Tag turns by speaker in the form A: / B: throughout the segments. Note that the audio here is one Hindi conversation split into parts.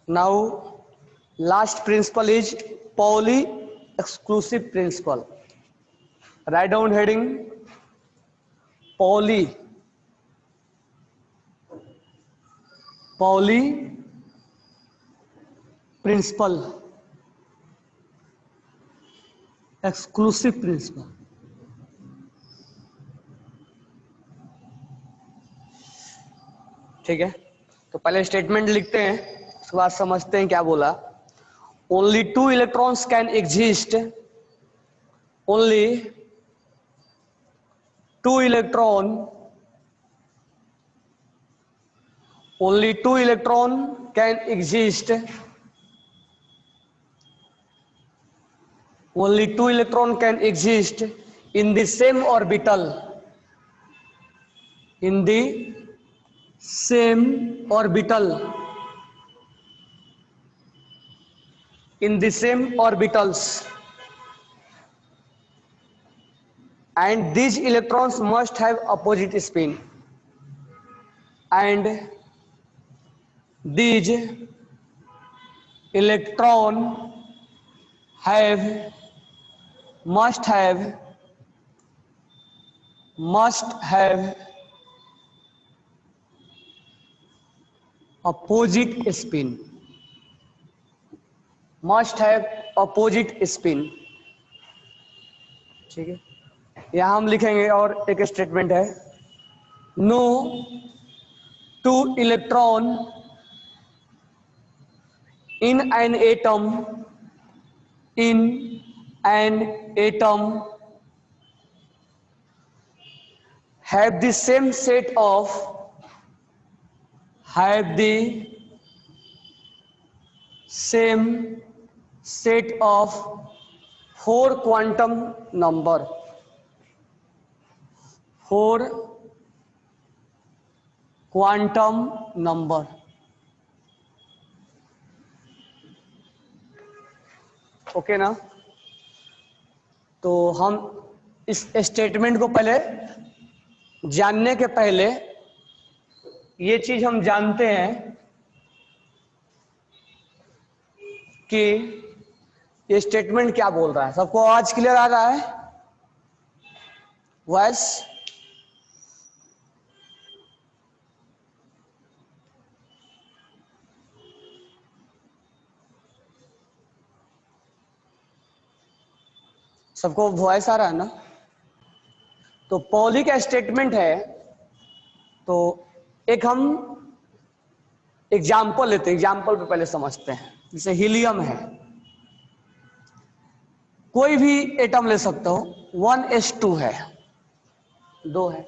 A: Now, last principle is Pauli exclusive principle. Write down heading Pauli principle, exclusive principle. ठीक है, तो पहले स्टेटमेंट लिखते हैं, उसके बाद समझते हैं क्या बोला. Only two electrons can exist, only two electron, only two electron can exist, only two electron can exist in the same orbital, in the same orbital, in the same orbitals, and these electrons must have opposite spin, and these electron have must have opposite spin, must have opposite spin. ठीक है, यहां हम लिखेंगे और एक स्टेटमेंट है, no two electron in an atom have the same set of four quantum number, okay ना. तो हम इस स्टेटमेंट को पहले जानने के पहले ये चीज हम जानते हैं कि ये स्टेटमेंट क्या बोल रहा है. सबको आवाज क्लियर आ रहा है? वॉइस सबको वॉइस आ रहा है ना? तो पॉली का स्टेटमेंट है, तो एक हम एग्जाम्पल लेते हैं, एग्जाम्पल पे पहले समझते हैं. जैसे हीलियम है, कोई भी एटम ले सकते हो, 1s2 है, 2 है.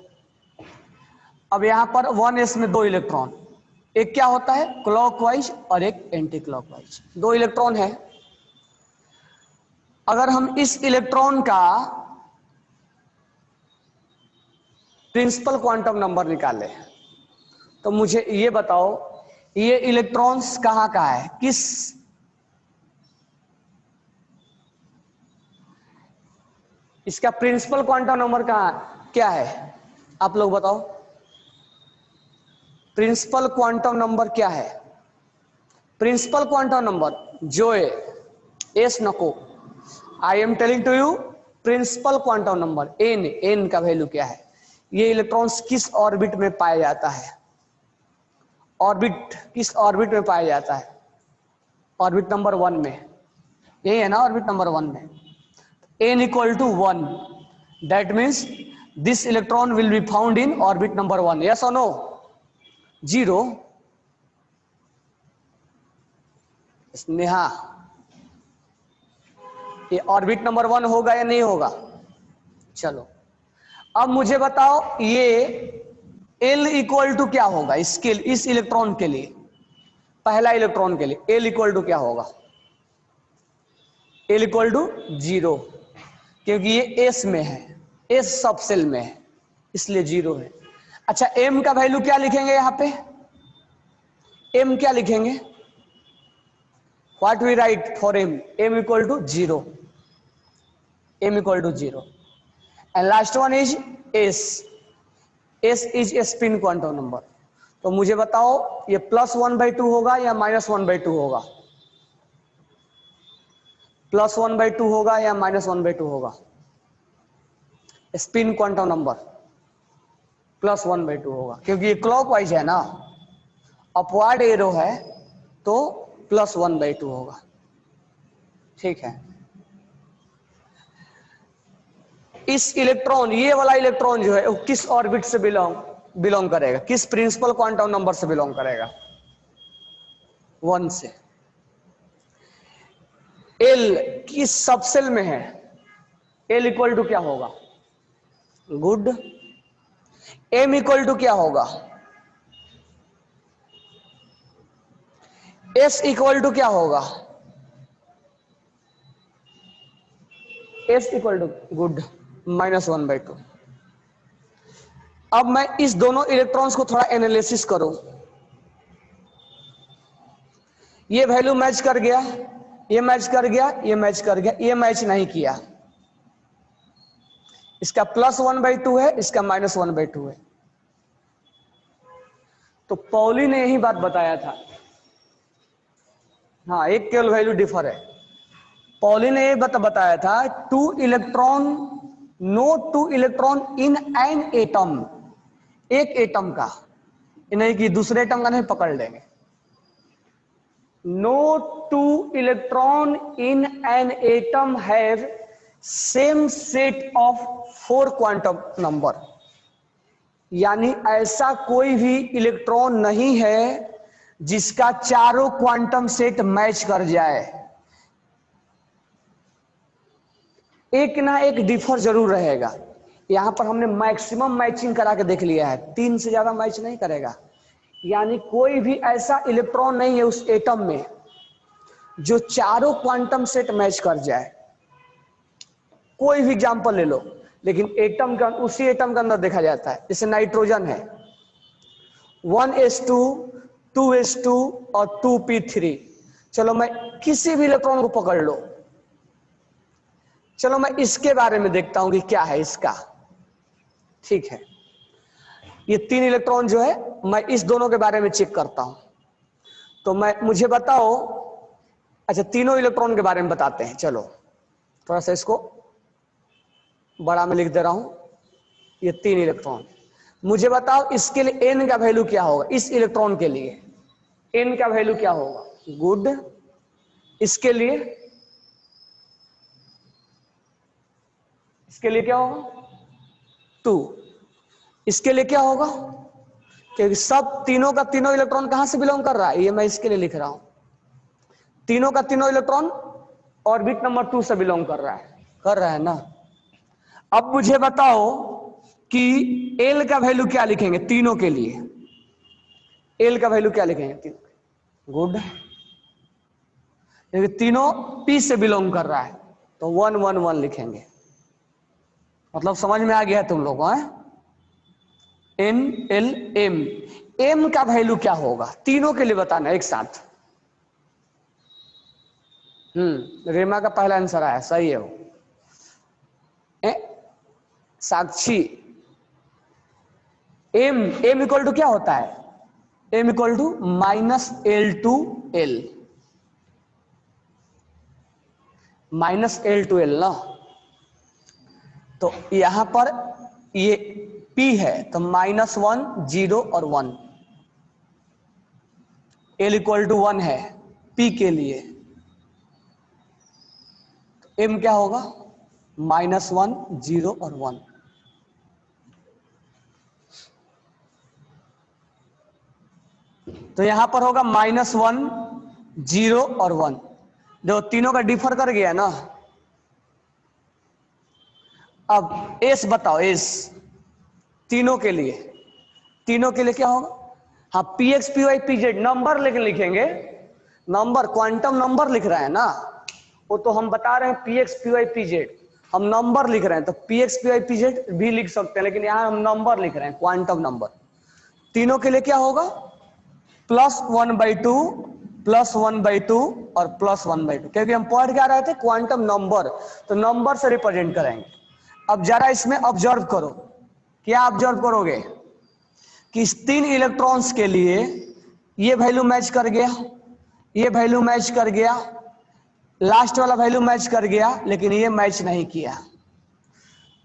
A: अब यहां पर 1s में 2 इलेक्ट्रॉन, एक क्या होता है क्लॉकवाइज और एक एंटी क्लॉकवाइज, 2 इलेक्ट्रॉन है. अगर हम इस इलेक्ट्रॉन का प्रिंसिपल क्वांटम नंबर निकाले तो मुझे ये बताओ, ये इलेक्ट्रॉन्स कहां का है, किस इसका प्रिंसिपल क्वांटम नंबर कहां क्या है, आप लोग बताओ. प्रिंसिपल क्वांटम नंबर क्या है? प्रिंसिपल क्वांटम नंबर जो है एस नको, I am telling to you principal quantum number n का वैल्यू क्या है. ये इलेक्ट्रॉन्स किस ऑर्बिट में पाया जाता है, ऑर्बिट किस ऑर्बिट में पाया जाता है? ऑर्बिट नंबर 1 में, यही है ना ऑर्बिट नंबर 1 में. n equal to 1, that means this electron will be found in orbit number 1. yes or no? 0. Sneha, ये ऑर्बिट नंबर 1 होगा या नहीं होगा? चलो अब मुझे बताओ, ये L इक्वल टू क्या होगा इसके, इस इलेक्ट्रॉन के लिए, पहला इलेक्ट्रॉन के लिए L इक्वल टू क्या होगा? L इक्वल टू 0, क्योंकि ये S में है, S सब सेल में है, इसलिए 0 है. अच्छा, M का वैल्यू क्या लिखेंगे यहां पे? M क्या लिखेंगे? What we write for M? M equal to 0, M equal to 0. And last one is S. S is a spin quantum number. तो मुझे बताओ ये +1/2 होगा या -1/2 होगा? +1/2 होगा या -1/2 होगा? स्पिन क्वांटम नंबर +1/2 होगा, क्योंकि ये क्लॉकवाइज है ना, अपवार्ड एरो है, तो +1/2 होगा। ठीक है, इस इलेक्ट्रॉन, ये वाला इलेक्ट्रॉन जो है वो किस ऑर्बिट से बिलोंग करेगा, किस प्रिंसिपल क्वांटम नंबर से बिलोंग करेगा? 1 से। एल किस सबसेल में है? एल इक्वल टू क्या होगा? गुड। एम इक्वल टू क्या होगा? एस इक्वल टू क्या होगा? S equal to good -1/2। अब मैं इस दोनों इलेक्ट्रॉन्स को थोड़ा एनालिसिस करूं, ये वैल्यू मैच कर गया, ये मैच कर गया, ये मैच कर गया, ये मैच नहीं किया, इसका +1/2 है, इसका -1/2 है। तो पॉली ने यही बात बताया था। हाँ, एक केवल वैल्यू डिफर है। पॉली ने ये बताया था 2 electron, no 2 electron in an atom, एक एटम का, नहीं कि दूसरे एटम का नहीं पकड़ लेंगे। No 2 electron in an atom have same set of 4 quantum number, यानी ऐसा कोई भी इलेक्ट्रॉन नहीं है जिसका चारों क्वांटम सेट मैच कर जाए, एक ना एक डिफर जरूर रहेगा। यहां पर हमने मैक्सिमम मैचिंग करा के देख लिया है, 3 से ज्यादा मैच नहीं करेगा, यानी कोई भी ऐसा इलेक्ट्रॉन नहीं है उस एटम में जो चारों क्वांटम सेट मैच कर जाए। कोई भी एग्जांपल ले लो, लेकिन एटम का, उसी एटम के अंदर देखा जाता है। जैसे नाइट्रोजन है 1s2 2s2 और 2p3। चलो मैं किसी भी इलेक्ट्रॉन को पकड़ लो, चलो मैं इसके बारे में देखता हूं कि क्या है इसका। ठीक है, ये 3 इलेक्ट्रॉन जो है, मैं इस दोनों के बारे में चेक करता हूं। तो मुझे बताओ, अच्छा तीनों इलेक्ट्रॉन के बारे में बताते हैं। चलो थोड़ा सा इसको बड़ा में लिख दे रहा हूं, ये 3 इलेक्ट्रॉन। मुझे बताओ इसके लिए n का वैल्यू क्या होगा, इस इलेक्ट्रॉन के लिए n का वैल्यू क्या होगा? गुड। इसके लिए क्या होगा? 2। इसके लिए क्या होगा? क्योंकि सब तीनों का तीनों इलेक्ट्रॉन कहां से बिलोंग कर रहा है, ये मैं इसके लिए लिख रहा हूं। तीनों का तीनों इलेक्ट्रॉन ऑर्बिट नंबर 2 से बिलोंग कर रहा है ना। अब मुझे बताओ कि एल का वैल्यू क्या लिखेंगे तीनों के लिए? एल का वैल्यू क्या लिखेंगे तीनों? गुड, क्योंकि तीनों पी से बिलोंग कर रहा है, तो 1 1 1 लिखेंगे। मतलब समझ में आ गया है तुम लोग? एन एल एम, एम का वैल्यू क्या होगा तीनों के लिए बताना एक साथ। रेमा का पहला आंसर आया, सही है वो। साक्षी, एम इक्वल टू क्या होता है? M equal to -L2L, -L2L ना। तो यहां पर ये P है, तो -1 0 और 1, L इक्वल टू 1 है P के लिए, तो M क्या होगा? -1 0 और 1। तो यहां पर होगा -1 0 और 1, जो तीनों का डिफर कर गया ना। अब एस बताओ, एस तीनों के लिए क्या होगा? हाँ, px py pz नंबर लेकिन लिखेंगे, नंबर क्वांटम नंबर लिख रहे हैं ना, वो तो हम बता रहे हैं px py pz, हम नंबर लिख रहे हैं, तो px py pz भी लिख सकते हैं, लेकिन यहां हम नंबर लिख रहे हैं, क्वांटम नंबर। तीनों के लिए क्या होगा? +1/2 +1/2 और +1/2, क्योंकि हम पढ़ क्या रहे थे? क्वांटम नंबर, तो नंबर से रिप्रेजेंट करेंगे। अब जरा इसमें ऑब्जर्व करो, क्या ऑब्जर्व करोगे कि इस 3 इलेक्ट्रॉन्स के लिए ये वैल्यू मैच कर गया, ये वैल्यू मैच कर गया, लास्ट वाला वैल्यू मैच कर गया, लेकिन ये मैच नहीं किया।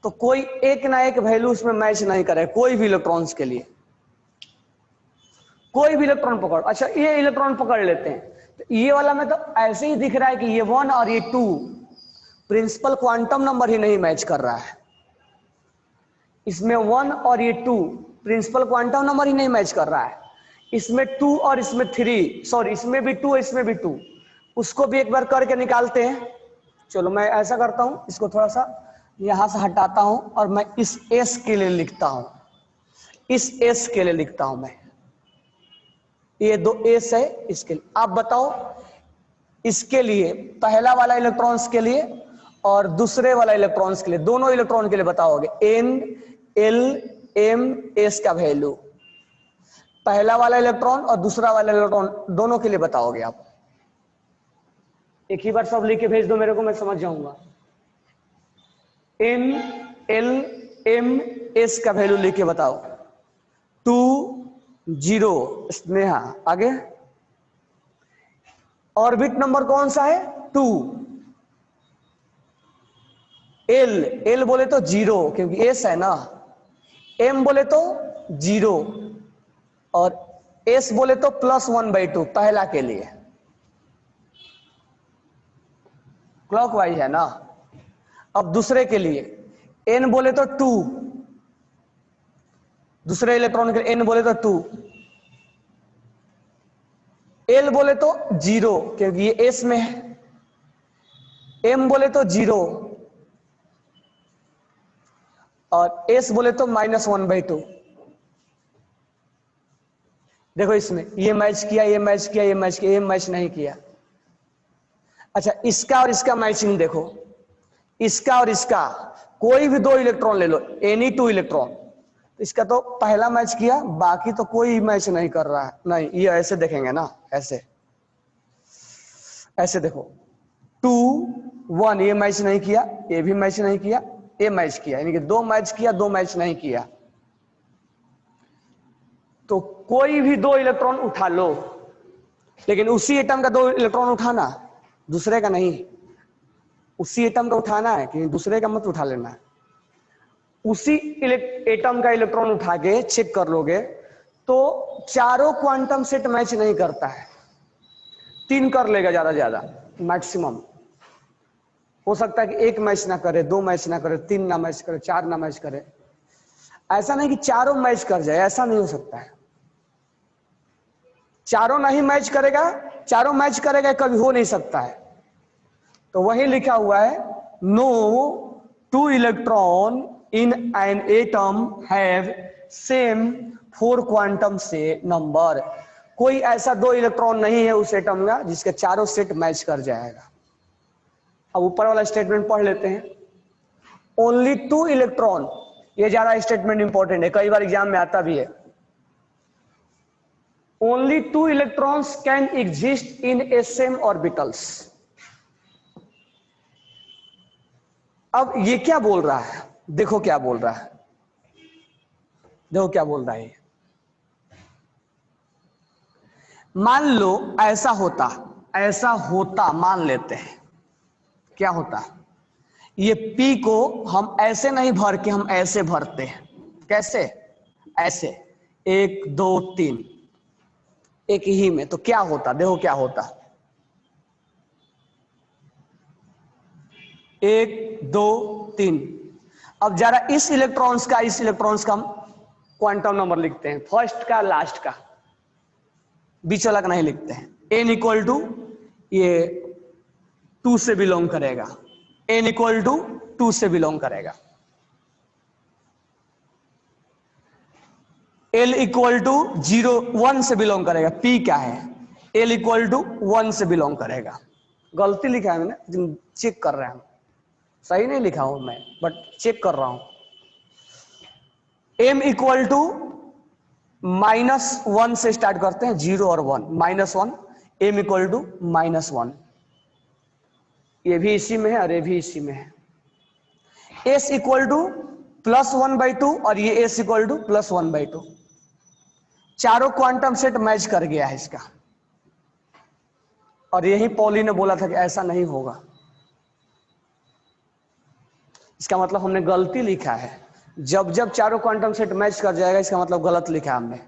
A: तो कोई एक ना एक वैल्यू उसमें मैच नहीं करे, कोई भी इलेक्ट्रॉन्स के लिए। कोई भी इलेक्ट्रॉन पकड़, अच्छा ये इलेक्ट्रॉन पकड़ लेते हैं, तो ये वाला में तो ऐसे ही दिख रहा है कि ये 1 और ये 2 प्रिंसिपल क्वांटम नंबर ही नहीं मैच कर रहा है। इसमें 1 और ये 2 प्रिंसिपल क्वांटम नंबर ही नहीं मैच कर रहा है। इसमें 2 और इसमें 3, सॉरी इसमें भी 2 इसमें भी 2, उसको भी एक बार करके निकालते हैं। चलो मैं ऐसा करता हूं, इसको थोड़ा सा यहां से हटाता हूं और मैं इस एस के लिए लिखता हूं, इस एस के लिए लिखता हूं मैं, ये 2 एस है इसके लिए। आप बताओ इसके लिए पहला वाला इलेक्ट्रॉन्स के लिए और दूसरे वाला इलेक्ट्रॉन्स के लिए, दोनों इलेक्ट्रॉन के लिए बताओगे एन एल एम एस का वैल्यू, पहला वाला इलेक्ट्रॉन और दूसरा वाला इलेक्ट्रॉन दोनों के लिए बताओगे आप। एक ही बार सब लिख के भेज दो मेरे को, मैं समझ जाऊंगा। एन एल एम एस का वैल्यू लिख के बताओ। 2 0 स्नेहा आगे। ऑर्बिट नंबर कौन सा है? 2। एल एल बोले तो 0 क्योंकि एस है ना, एम बोले तो 0 और एस बोले तो +1/2 पहला के लिए, क्लॉकवाइज है ना। अब दूसरे के लिए एन बोले तो 2, दूसरे इलेक्ट्रॉन के एन बोले तो 2, एल बोले तो 0 क्योंकि ये एस में है, एम बोले तो 0 और एस बोले तो -1/2। देखो इसमें ये मैच किया, ये मैच किया, ये मैच किया, ये मैच नहीं किया। अच्छा इसका और इसका मैचिंग देखो, इसका और इसका कोई भी 2 इलेक्ट्रॉन ले लो, एनी 2 इलेक्ट्रॉन, इसका तो पहला मैच किया, बाकी तो कोई मैच नहीं कर रहा है। नहीं ये ऐसे देखेंगे ना, ऐसे ऐसे देखो 2 1 ये मैच नहीं किया, ये भी मैच नहीं किया, ये मैच किया, यानी कि 2 मैच किया, 2 मैच नहीं किया। तो कोई भी 2 इलेक्ट्रॉन उठा लो, लेकिन उसी एटम का 2 इलेक्ट्रॉन उठाना, दूसरे का नहीं। उसी एटम का उठाना है कि दूसरे का मत उठा लेना है। उसी एटम का इलेक्ट्रॉन उठा के चेक कर लोगे तो चारों क्वांटम सेट मैच नहीं करता है, 3 कर लेगा ज्यादा ज्यादा मैक्सिमम। हो सकता है कि 1 मैच ना करे, 2 मैच ना करे, 3 ना मैच करे, 4 ना मैच करे। ऐसा नहीं कि चारों मैच कर जाए, ऐसा नहीं हो सकता है। चारों नहीं मैच करेगा, चारों मैच करेगा कभी हो नहीं सकता है। तो वही लिखा हुआ है, no 2 electron in an atom have same 4 quantum से नंबर। कोई ऐसा 2 इलेक्ट्रॉन नहीं है उस एटम का जिसके चारों सेट मैच कर जाएगा। अब ऊपर वाला स्टेटमेंट पढ़ लेते हैं, ओनली 2 इलेक्ट्रॉन, ये ज्यादा स्टेटमेंट इंपॉर्टेंट है, कई बार एग्जाम में आता भी है। Only 2 electrons can exist in same orbitals। अब ये क्या बोल रहा है, देखो क्या बोल रहा है, देखो क्या बोल रहा है। मान लो ऐसा होता मान लेते हैं, क्या होता, ये P को हम ऐसे नहीं भर के हम ऐसे भरते हैं, कैसे, ऐसे 1 2 3 एक ही में, तो क्या होता, देखो क्या होता, 1 2 3। अब जरा इस इलेक्ट्रॉन्स का हम क्वांटम नंबर लिखते हैं, फर्स्ट का लास्ट का, बीच वाला का नहीं लिखते हैं। n इक्वल टू ये 2 से बिलोंग करेगा, n इक्वल टू 2 से बिलोंग करेगा, L इक्वल टू 0 1 से बिलोंग करेगा, P क्या है, L इक्वल टू 1 से बिलोंग करेगा। गलती लिखा है मैंने, लेकिन चेक कर रहे हैं, सही नहीं लिखा हूं मैं बट चेक कर रहा हूं। M इक्वल टू -1 से स्टार्ट करते हैं, 0 और 1, -1, M इक्वल टू -1, ये भी इसी में है और ये भी इसी में है। S इक्वल टू +1/2 और ये S इक्वल टू +1/2। चारों क्वांटम सेट मैच कर गया है इसका, और यही पॉली ने बोला था कि ऐसा नहीं होगा। इसका मतलब हमने गलती लिखा है। जब जब चारों क्वांटम सेट मैच कर जाएगा इसका मतलब गलत लिखा हमने।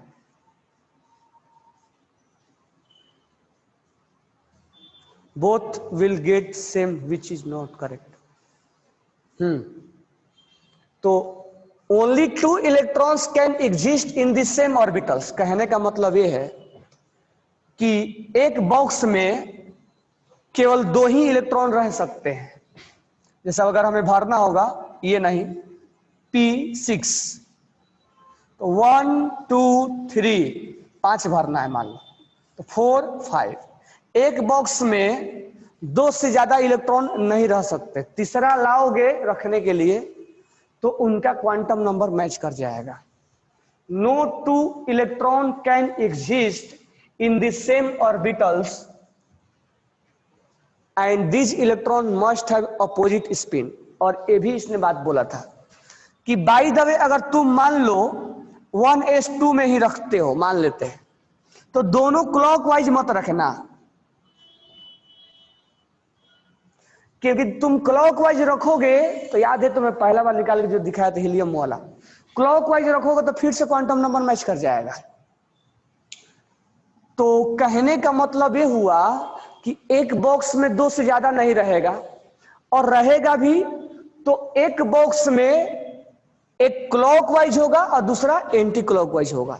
A: Both will get same which is not correct. तो only 2 electrons can exist in the same orbitals. कहने का मतलब यह है कि एक बॉक्स में केवल 2 ही इलेक्ट्रॉन रह सकते हैं। जैसा अगर हमें भरना होगा, ये नहीं, P6, तो 1 2 3 5 भरना है मान लो, तो 4 5। एक बॉक्स में 2 से ज्यादा इलेक्ट्रॉन नहीं रह सकते। तीसरा लाओगे रखने के लिए तो उनका क्वांटम नंबर मैच कर जाएगा। No 2 electron can exist in the same orbitals and this electron must have opposite spin. और ये भी इसने बात बोला था कि बाय द वे अगर तुम मान लो 1s2 में ही रखते हो, मान लेते हैं, तो दोनों क्लॉकवाइज मत रखना, क्योंकि तुम क्लॉकवाइज रखोगे तो याद है तुम्हें पहला बार निकाल के जो दिखाया था हीलियम वाला, क्लॉकवाइज रखोगे तो फिर से क्वांटम नंबर मैच कर जाएगा। तो कहने का मतलब ये हुआ कि एक बॉक्स में 2 से ज्यादा नहीं रहेगा, और रहेगा भी तो एक बॉक्स में एक क्लॉकवाइज होगा और दूसरा एंटी क्लॉकवाइज होगा।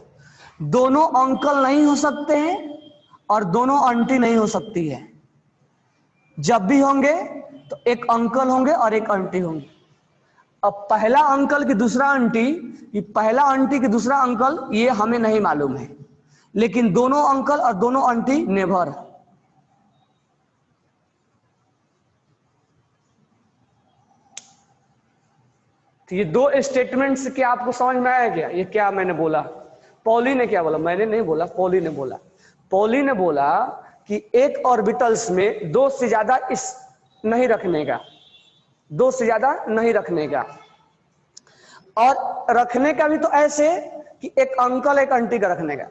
A: दोनों अंकल नहीं हो सकते हैं और दोनों आंटी नहीं हो सकती है। जब भी होंगे तो एक अंकल होंगे और एक आंटी होंगे। अब पहला अंकल की दूसरा आंटी, ये पहला आंटी की दूसरा अंकल, ये हमें नहीं मालूम है, लेकिन दोनों अंकल और दोनों आंटी नेवर। तो ये 2 स्टेटमेंट्स क्या आपको समझ में आया क्या? ये क्या मैंने बोला, पॉली ने क्या बोला, मैंने नहीं बोला, पॉली ने बोला। पॉली ने बोला कि एक ऑर्बिटल्स में 2 से ज्यादा इस नहीं रखने का, 2 से ज्यादा नहीं रखने का, और रखने का भी तो ऐसे कि एक अंकल एक आंटी का रखने का।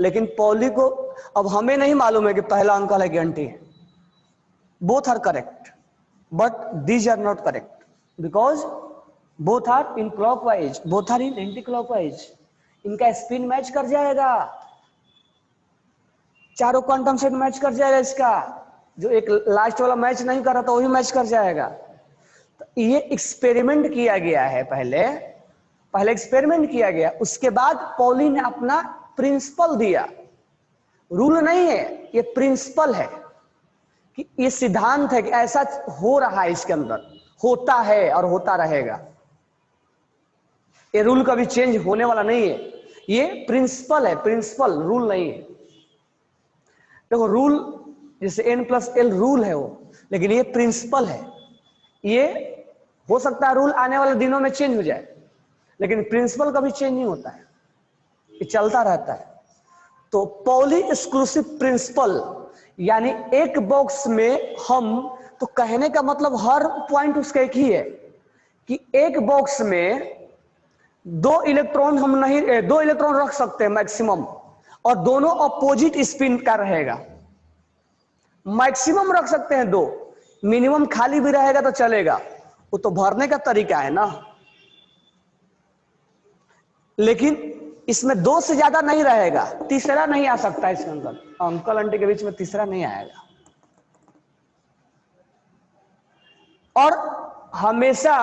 A: लेकिन पॉली को अब हमें नहीं मालूम है कि पहला अंकल है कि आंटी है। Both are correct but these are not correct because both are in clockwise, both are in anti clockwise. इनका स्पिन मैच कर जाएगा, चारों क्वांटम सेट मैच कर जाएगा। इसका जो एक लास्ट वाला मैच नहीं कर रहा था वही मैच कर जाएगा। तो ये एक्सपेरिमेंट किया गया है, पहले एक्सपेरिमेंट किया गया, उसके बाद पॉली ने अपना प्रिंसिपल दिया। रूल नहीं है, ये प्रिंसिपल है कि ये सिद्धांत है कि ऐसा हो रहा है, इसके अंदर होता है और होता रहेगा। ये रूल कभी चेंज होने वाला नहीं है, ये प्रिंसिपल है, प्रिंसिपल, रूल नहीं है। देखो रूल जैसे n+l रूल है वो, लेकिन ये प्रिंसिपल है। ये हो सकता है रूल आने वाले दिनों में चेंज हो जाए, लेकिन प्रिंसिपल कभी चेंज नहीं होता है, ये चलता रहता है। तो पॉली एक्सक्लूसिव प्रिंसिपल यानी एक बॉक्स में हम, तो कहने का मतलब हर पॉइंट उसका एक ही है कि एक बॉक्स में 2 इलेक्ट्रॉन हम नहीं, 2 इलेक्ट्रॉन रख सकते हैं मैक्सिमम, और दोनों अपोजिट स्पिन का रहेगा। मैक्सिमम रख सकते हैं 2, मिनिमम खाली भी रहेगा तो चलेगा, वो तो भरने का तरीका है ना। लेकिन इसमें 2 से ज्यादा नहीं रहेगा, तीसरा नहीं आ सकता इसके अंदर, अंकल आंटी के बीच में तीसरा नहीं आएगा। और हमेशा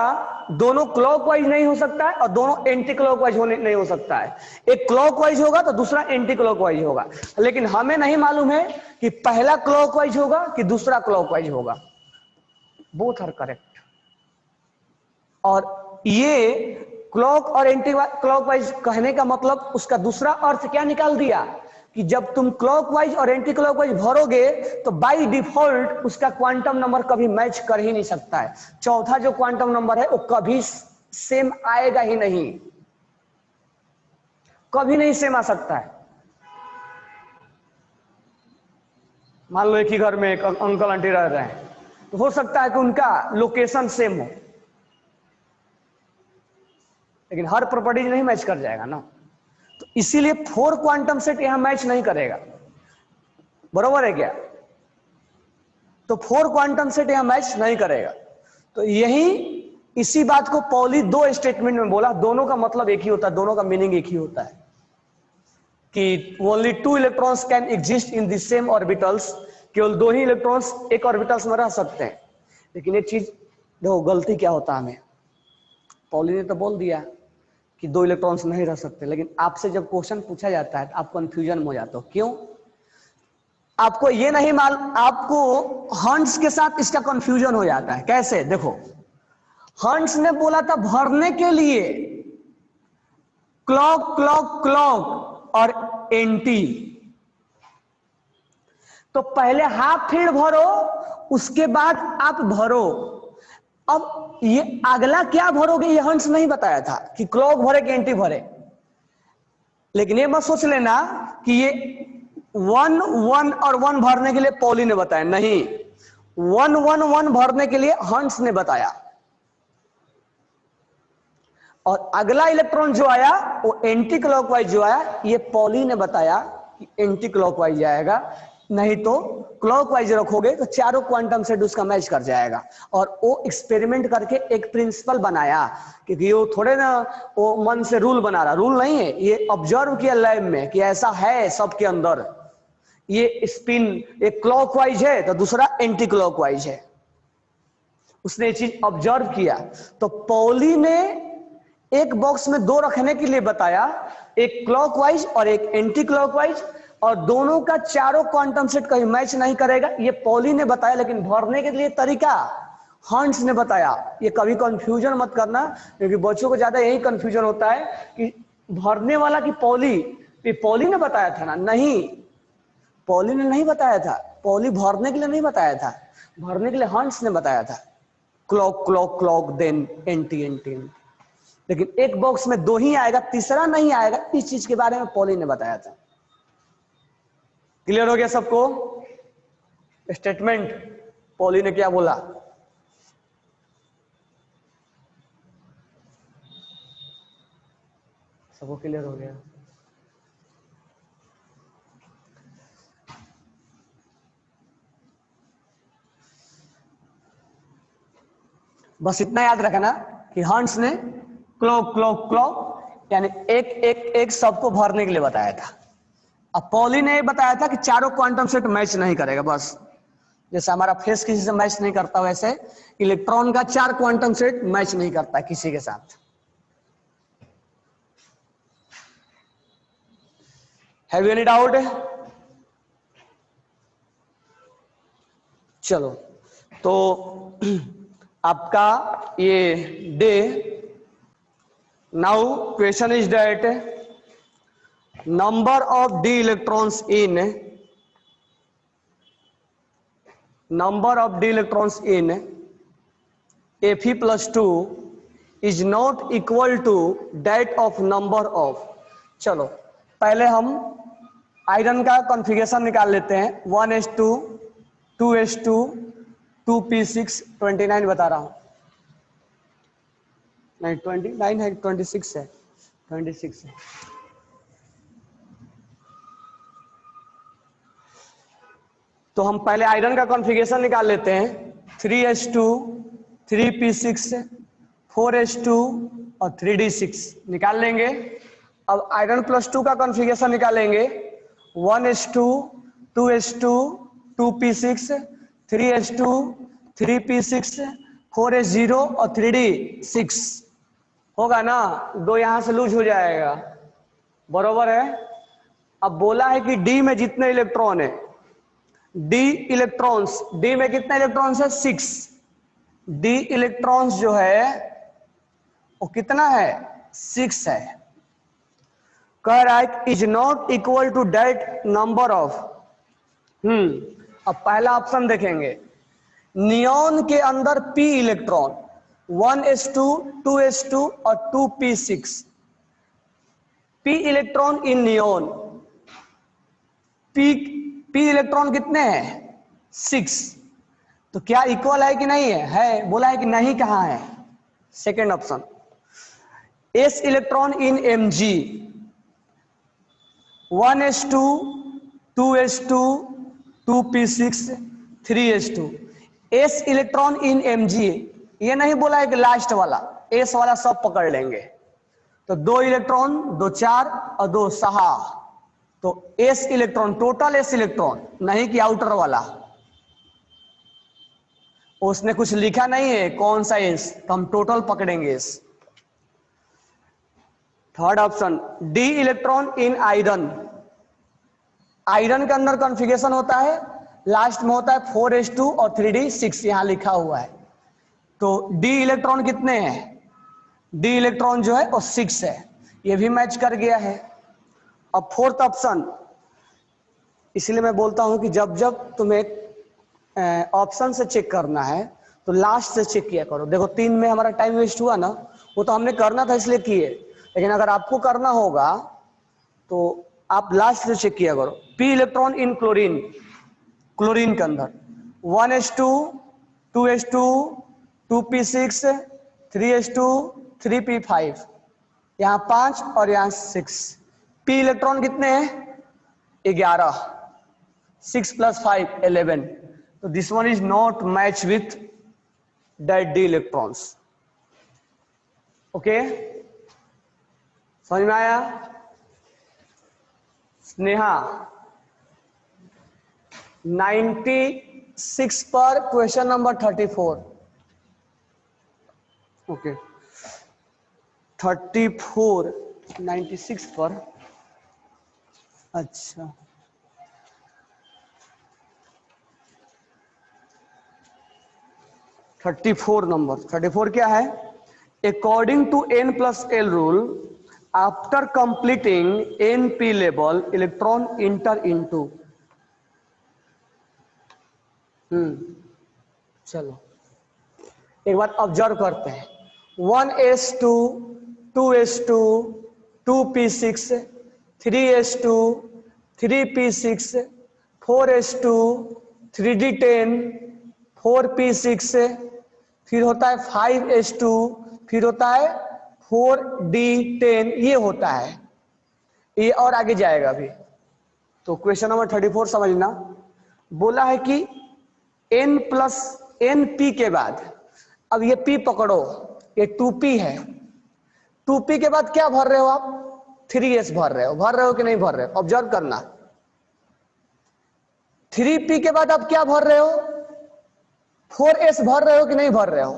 A: दोनों क्लॉकवाइज नहीं हो सकता है और दोनों एंटी क्लॉकवाइज नहीं हो सकता है। एक क्लॉकवाइज होगा तो दूसरा एंटी क्लॉकवाइज होगा, लेकिन हमें नहीं मालूम है कि पहला क्लॉकवाइज होगा कि दूसरा क्लॉकवाइज होगा। Both are correct. और ये क्लॉक और एंटी क्लॉकवाइज कहने का मतलब उसका दूसरा अर्थ क्या निकाल दिया कि जब तुम क्लॉकवाइज और एंटी क्लॉकवाइज भरोगे तो बाय डिफॉल्ट उसका क्वांटम नंबर कभी मैच कर ही नहीं सकता है। चौथा जो क्वांटम नंबर है वो कभी सेम आएगा ही नहीं, कभी नहीं सेम आ सकता है। मान लो एक ही घर में एक अंकल आंटी रह रहे हैं, तो हो सकता है कि उनका लोकेशन सेम हो, लेकिन हर प्रॉपर्टीज नहीं मैच कर जाएगा ना। तो इसीलिए 4 क्वांटम सेट यहां मैच नहीं करेगा, बरोबर है क्या? तो 4 क्वांटम सेट यहां मैच नहीं करेगा। तो यही इसी बात को पॉली 2 स्टेटमेंट में बोला, दोनों का मतलब एक ही होता है, दोनों का मीनिंग एक ही होता है कि only 2 electrons can exist in the same orbitals, केवल 2 ही इलेक्ट्रॉन्स एक ऑर्बिटल्स में रह सकते हैं। लेकिन एक चीज देखो गलती क्या होता है हमें, पॉली ने तो बोल दिया कि 2 इलेक्ट्रॉन्स नहीं रह सकते, लेकिन आपसे जब क्वेश्चन पूछा जाता है तो आप कंफ्यूजन में हो जाते हो। क्यों? आपको ये नहीं मालूम, आपको हंस के साथ इसका कंफ्यूजन हो जाता है। कैसे? देखो, हंस ने बोला था भरने के लिए क्लॉक क्लॉक क्लॉक और एंटी, तो पहले हाफ फील्ड भरो, उसके बाद आप भरो। अब ये अगला क्या भरोगे ये हंस नहीं बताया था कि क्लॉक भरे कि एंटी भरे। लेकिन ये मत सोच लेना कि ये 1 1 और 1 भरने के लिए पॉली ने बताया, नहीं, 1 1 1 भरने के लिए हंस ने बताया। और अगला इलेक्ट्रॉन जो आया वो एंटी क्लॉकवाइज जो आया, ये पॉली ने बताया कि एंटी क्लॉकवाइज आएगा, नहीं तो क्लॉकवाइज रखोगे तो चारों क्वांटम सेट उसका मैच कर जाएगा। और वो एक्सपेरिमेंट करके एक प्रिंसिपल बनाया, क्योंकि वो थोड़े ना वो मन से रूल बना रहा, रूल नहीं है, ये ऑब्जर्व किया लैब में कि ऐसा है सबके अंदर, ये स्पिन एक क्लॉकवाइज है तो दूसरा एंटी क्लॉकवाइज है, उसने ये चीज ऑब्जर्व किया। तो पॉली ने एक बॉक्स में 2 रखने के लिए बताया, एक क्लॉकवाइज और एक एंटी क्लॉकवाइज, और दोनों का चारों क्वांटम सेट कहीं मैच नहीं करेगा, ये पॉली ने बताया। लेकिन भरने के लिए तरीका हंस ने बताया। ये कभी कंफ्यूजन मत करना, क्योंकि बच्चों को ज्यादा यही कंफ्यूजन होता है कि भरने वाला कि पॉली, ये पॉली ने बताया था ना, नहीं, पॉली ने नहीं बताया था, पॉली भरने के लिए नहीं बताया था, भरने के लिए हंस ने बताया था, clock clock clock then anti anti anti. लेकिन एक बॉक्स में 2 ही आएगा, तीसरा नहीं आएगा, इस चीज के बारे में पॉली ने बताया था। क्लियर हो गया सबको? स्टेटमेंट पॉली ने क्या बोला? सबको क्लियर हो गया? बस इतना याद रखना कि हंस ने क्लॉक क्लॉक क्लॉक यानी एक एक एक सबको भरने के लिए बताया था। अब पॉली ने बताया था कि चारों क्वांटम सेट मैच नहीं करेगा। बस जैसे हमारा फेस किसी से मैच नहीं करता, वैसे इलेक्ट्रॉन का 4 क्वांटम सेट मैच नहीं करता किसी के साथ। Have any doubt? चलो, तो आपका ये day, now question is that number of d electrons in Fe plus 2 is not equal to that of number of। चलो पहले हम आयरन का कॉन्फ़िगरेशन निकाल लेते हैं। 1s2 2s2 2p6 29 बता रहा हूं, नहीं 29 है, 26 है, 26 है। तो हम पहले आयरन का कॉन्फ़िगरेशन निकाल लेते हैं। 3s2 3p6 4s2 और 3d6 निकाल लेंगे। अब आयरन प्लस 2 का कॉन्फ़िगरेशन निकालेंगे। 1s2 2s2 2p6 3s2 3p6 4s0 और 3d6 होगा ना, 2 यहां से लूज हो जाएगा, बरोबर है। अब बोला है कि डी में जितने इलेक्ट्रॉन है, डी इलेक्ट्रॉन्स, डी में कितने इलेक्ट्रॉन्स है? 6। डी इलेक्ट्रॉन्स जो है वो कितना है? 6 है। कह रहा है is not equal to that number of. अब पहला ऑप्शन देखेंगे, नियॉन के अंदर p इलेक्ट्रॉन 1s2 2s2 और 2p6, p electron in neon, p electron कितने हैं? 6। तो क्या इक्वल है कि नहीं है? है। बोला है कि नहीं, कहां है? Second option. s electron in mg, 1s2 2s2 2p6 3s2 s electron in mg। ये नहीं बोला है कि लास्ट वाला s वाला सब पकड़ लेंगे, तो 2 इलेक्ट्रॉन 2 4 और 2 6, तो s electron, total s electron, नहीं कि आउटर वाला। उसने कुछ लिखा नहीं है कौन सा s, तो हम टोटल पकड़ेंगे s। Third option D electron in iron. Iron के अंदर कॉन्फ़िगरेशन होता है, लास्ट में होता है 4s2 और 3d6, यहां लिखा हुआ है। तो डी इलेक्ट्रॉन कितने हैं, डी इलेक्ट्रॉन जो है वो 6 है, ये भी मैच कर गया है। अब फोर्थ ऑप्शन, इसलिए मैं बोलता हूं कि जब जब तुम्हें ऑप्शन से चेक करना है तो लास्ट से चेक किया करो। देखो 3 में हमारा टाइम वेस्ट हुआ ना, वो तो हमने करना था इसलिए किए, लेकिन अगर आपको करना होगा तो आप लास्ट से चेक किया करो। P electron in chlorine, chlorine के अंदर 1s2 2s2 2p6 3s2 3p5, यहां 5 और यहां 6। पी इलेक्ट्रॉन कितने हैं, 11, 6 + 5 11, तो this one is not match with dead D electrons. Okay, समझ में आया? स्नेहा 96 पर क्वेश्चन नंबर 34। ओके 34 96 पर, अच्छा 34 नंबर। 34 क्या है? According to n+l rule, after completing np level electron enter into. चलो एक बार ऑब्जर्व करते हैं। 1s2 2s2 2p6 3s2 3p6 4s2 3d10 4p6, फिर होता है 5s2, फिर होता है 4d10, ये होता है, ये और आगे जाएगा अभी। तो क्वेश्चन नंबर 34 समझना, बोला है कि n+np के बाद, अब ये p पकड़ो, ये 2p है, 2p के बाद क्या भर रहे हो आप, 3s भर रहे हो कि नहीं भर रहे हो? ऑब्जर्व करना। 3p के बाद आप क्या भर रहे हो, 4s भर रहे हो कि नहीं भर रहे हो?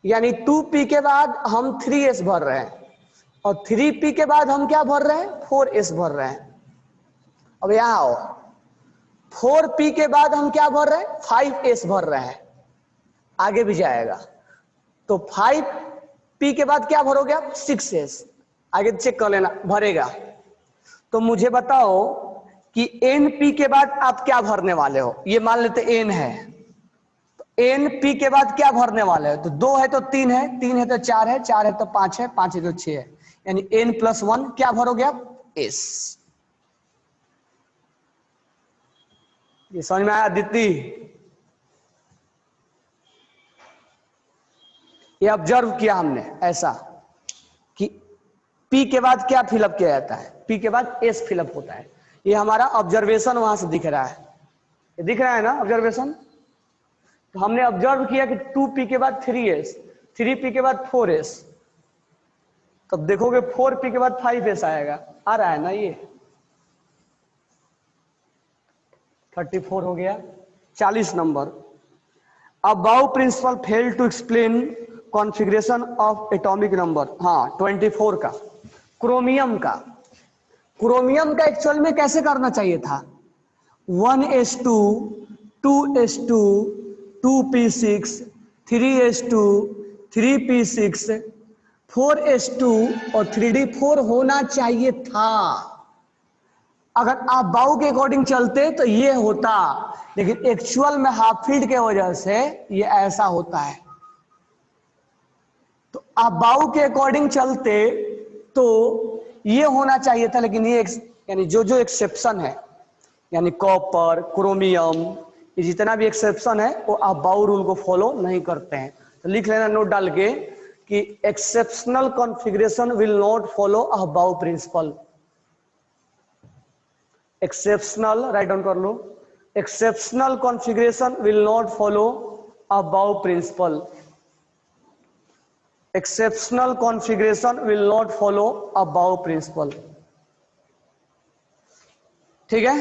A: यानी 2p के बाद हम 3s भर रहे हैं, और 3p के बाद हम क्या भर रहे हैं, 4s भर रहे हैं। अब यहां आओ, 4p के बाद हम क्या भर रहे हैं, 5s भर रहे हैं, आगे भी जाएगा। तो 5p के बाद क्या भरोगे आप, 6s, आगे चेक कर लेना भरेगा। तो मुझे बताओ कि np के बाद आप क्या भरने वाले हो, ये मान लेते n है, तो np के बाद क्या भरने वाले हो, तो 2 है तो 3 है, 3 है तो 4 है, 4 है तो 5 है, 5 है तो 6 है, यानी n+1 क्या भरोगे आप, s। ये समझ में आया दीप्ति? ये ऑब्जर्व किया हमने ऐसा कि P के बाद क्या फिलअप किया जाता है, P के बाद S फिलअप होता है। ये हमारा ऑब्जर्वेशन वहां से दिख रहा है, ये दिख रहा है ना ऑब्जर्वेशन। तो हमने ऑब्जर्व किया कि 2p के बाद 3s, 3p के बाद 4s, तब देखोगे 4p के बाद 5s आएगा, आ रहा है ना ये। 34 हो गया। 40 number, Aufbau principle fail to explain configuration of atomic number. हाँ 24 का क्रोमियम का, क्रोमियम का एक्चुअल में कैसे करना चाहिए था, 1s2 2s2 2p6 3s2 3p6 4s2 और 3d4 होना चाहिए था। अगर आप बाउ के अकॉर्डिंग चलते तो ये होता, लेकिन एक्चुअल में हाफ फील्ड के वजह से ये ऐसा होता है। तो आप बाउ के अकॉर्डिंग चलते तो ये होना चाहिए था, लेकिन ये यानी जो एक्सेप्शन है, यानी कॉपर क्रोमियम, ये जितना भी एक्सेप्शन है वो आप बाउ रूल को फॉलो नहीं करते हैं। तो लिख लेना नोट डाल के कि exceptional configuration will not follow Aufbau principle. Exceptional write down कर लो, exceptional configuration will not follow Aufbau principle, exceptional configuration will not follow Aufbau principle. ठीक है,